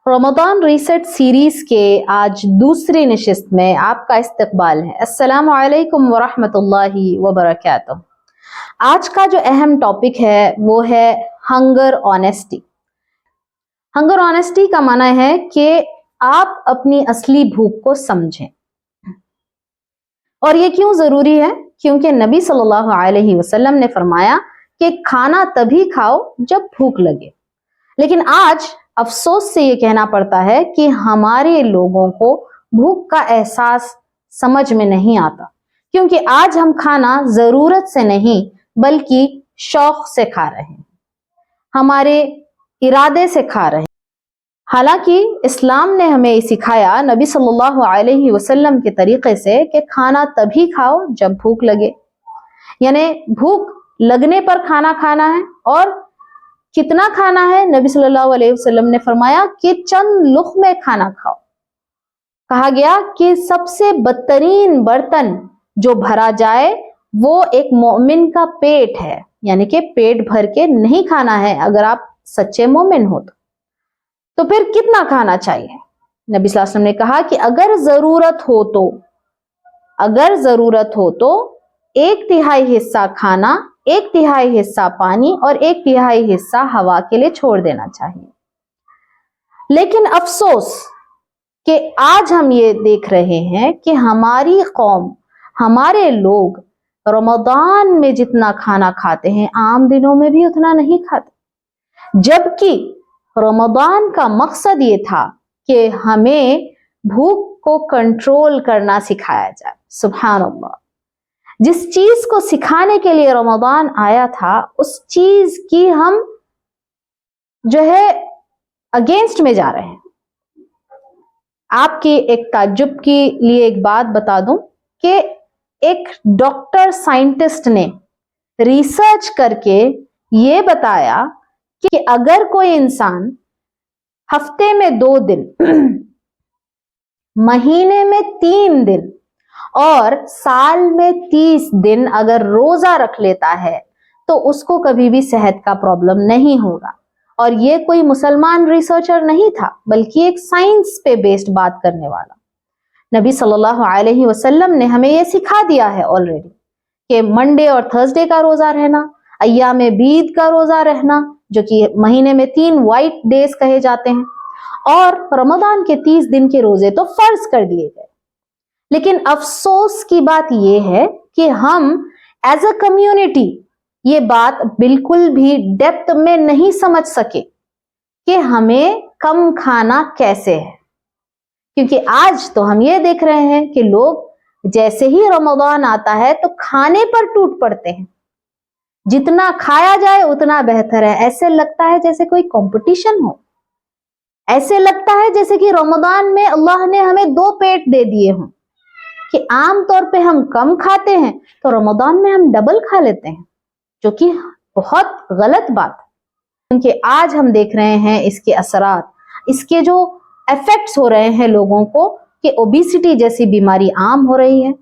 Ramadan reset series के आज दूसरी नशिस्त में आपका इस्तकबाल है। अस्सलामु अलैकुम वरहमतुल्लाहि वबरकातुह। आज का जो अहम टॉपिक है वो है हंगर ऑनेस्टी। हंगर ऑनेस्टी का माना है कि आप अपनी असली भूख को समझें। और ये क्यों जरूरी है? क्योंकि नबी सल्लल्लाहु अलैहि वसल्लम ने फरमाया कि खाना तभी खाओ जब भूख लगे। लेकिन आज अफसोस से ये कहना पड़ता है कि हमारे लोगों को भूख का एहसास समझ में नहीं आता, क्योंकि आज हम खाना जरूरत से नहीं बल्कि शौक से खा रहे हैं, हमारे इरादे से खा रहे हैं। हालांकि इस्लाम ने हमें सिखाया नबी सल्लल्लाहु अलैहि वसल्लम के तरीके से कि खाना तभी खाओ जब भूख लगे, यानी भूख लगने पर खाना खाना है। और कितना खाना है? नबी सल्लल्लाहु अलैहि वसल्लम ने फरमाया कि चंद लुक़्मे खाना खाओ। कहा गया कि सबसे बदतरीन बर्तन जो भरा जाए वो एक मोमिन का पेट है, यानी कि पेट भर के नहीं खाना है अगर आप सच्चे मोमिन हो तो फिर कितना खाना चाहिए? नबी सल्लल्लाहु अलैहि वसल्लम ने कहा कि अगर जरूरत हो तो 1/3 हिस्सा खाना, 1/3 हिस्सा पानी और 1/3 हिस्सा हवा के लिए छोड़ देना चाहिए। लेकिन अफसोस कि आज हम ये देख रहे हैं कि हमारी कौम, हमारे लोग रमजान में जितना खाना खाते हैं आम दिनों में भी उतना नहीं खाते, जबकि रमजान का मकसद ये था कि हमें भूख को कंट्रोल करना सिखाया जाए। सुभान अल्लाह, जिस चीज को सिखाने के लिए रमजान आया था उस चीज की हम जो है अगेंस्ट में जा रहे हैं। आपकी एक ताज्जुब के लिए एक बात बता दूं कि एक डॉक्टर साइंटिस्ट ने रिसर्च करके ये बताया कि अगर कोई इंसान हफ्ते में 2 दिन, महीने में 3 दिन और साल में 30 दिन अगर रोजा रख लेता है तो उसको कभी भी सेहत का प्रॉब्लम नहीं होगा। और ये कोई मुसलमान रिसर्चर नहीं था बल्कि एक साइंस पे बेस्ड बात करने वाला। नबी सल्लल्लाहु अलैहि वसल्लम ने हमें ये सिखा दिया है ऑलरेडी कि मंडे और थर्सडे का रोजा रहना, अय्याम बीद का रोजा रहना जो कि महीने में 3 वाइट डेज कहे जाते हैं, और रमजान के 30 दिन के रोजे तो फर्ज कर दिए गए। लेकिन अफसोस की बात यह है कि हम एज अ कम्युनिटी ये बात बिल्कुल भी डेप्थ में नहीं समझ सके कि हमें कम खाना कैसे है। क्योंकि आज तो हम ये देख रहे हैं कि लोग जैसे ही रमजान आता है तो खाने पर टूट पड़ते हैं, जितना खाया जाए उतना बेहतर है। ऐसे लगता है जैसे कोई कंपटीशन हो, ऐसे लगता है जैसे कि रमजान में अल्लाह ने हमें 2 पेट दे दिए हों, कि आम तौर पे हम कम खाते हैं तो रमजान में हम डबल खा लेते हैं, जो कि बहुत गलत बात है। क्योंकि आज हम देख रहे हैं इसके असरात, इसके जो इफेक्ट्स हो रहे हैं लोगों को, कि ओबेसिटी जैसी बीमारी आम हो रही है,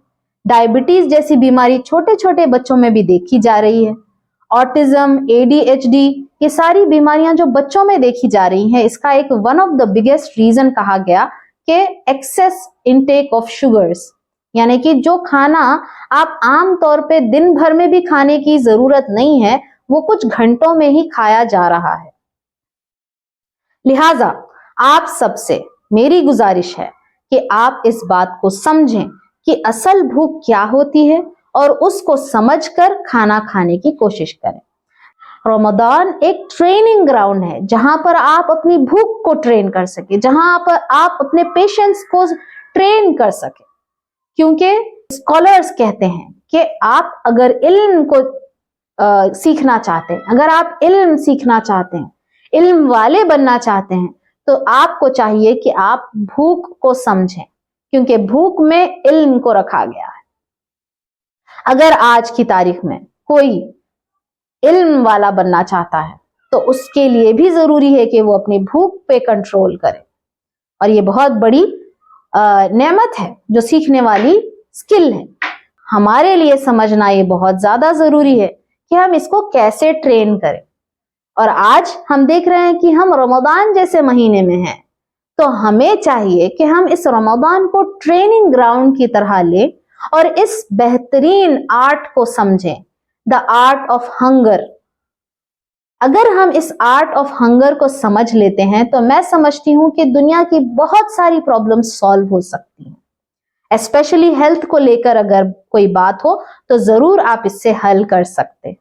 डायबिटीज जैसी बीमारी छोटे छोटे बच्चों में भी देखी जा रही है, ऑटिज्म, ADHD, ये सारी बीमारियां जो बच्चों में देखी जा रही हैं, इसका एक one of the biggest reason कहा गया कि एक्सेस इनटेक ऑफ शुगर्स, यानी कि जो खाना आप आम तौर पे दिन भर में भी खाने की जरूरत नहीं है वो कुछ घंटों में ही खाया जा रहा है। लिहाजा आप सबसे मेरी गुजारिश है कि आप इस बात को समझें कि असल भूख क्या होती है और उसको समझकर खाना खाने की कोशिश करें। रमजान एक ट्रेनिंग ग्राउंड है जहां पर आप अपनी भूख को ट्रेन कर सके, जहां पर आप अपने पेशेंस को ट्रेन कर सके। क्योंकि स्कॉलर्स कहते हैं कि आप अगर इल्म को सीखना चाहते हैं, अगर आप इल्म सीखना चाहते हैं, इल्म वाले बनना चाहते हैं, तो आपको चाहिए कि आप भूख को समझें, क्योंकि भूख में इल्म को रखा गया है। अगर आज की तारीख में कोई इल्म वाला बनना चाहता है तो उसके लिए भी जरूरी है कि वो अपनी भूख पे कंट्रोल करे। और ये बहुत बड़ी नेमत है जो सीखने वाली स्किल है। हमारे लिए समझना ये बहुत ज्यादा जरूरी है कि हम इसको कैसे ट्रेन करें। और आज हम देख रहे हैं कि हम रमजान जैसे महीने में हैं तो हमें चाहिए कि हम इस रमजान को ट्रेनिंग ग्राउंड की तरह लें और इस बेहतरीन आर्ट को समझें, द आर्ट ऑफ हंगर। अगर हम इस आर्ट ऑफ हंगर को समझ लेते हैं तो मैं समझती हूं कि दुनिया की बहुत सारी प्रॉब्लम्स सॉल्व हो सकती हैं। स्पेशली हेल्थ को लेकर अगर कोई बात हो तो जरूर आप इससे हल कर सकते हैं।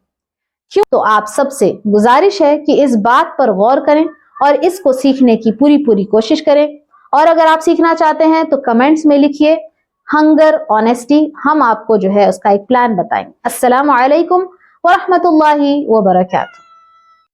क्यों? तो आप सबसे गुजारिश है कि इस बात पर गौर करें और इसको सीखने की पूरी कोशिश करें। और अगर आप सीखना चाहते हैं तो कमेंट्स में लिखिए हंगर ऑनेस्टी, हम आपको जो है उसका एक प्लान बताएंगे। अस्सलामु अलैकुम व रहमतुल्लाहि व बरकातहू।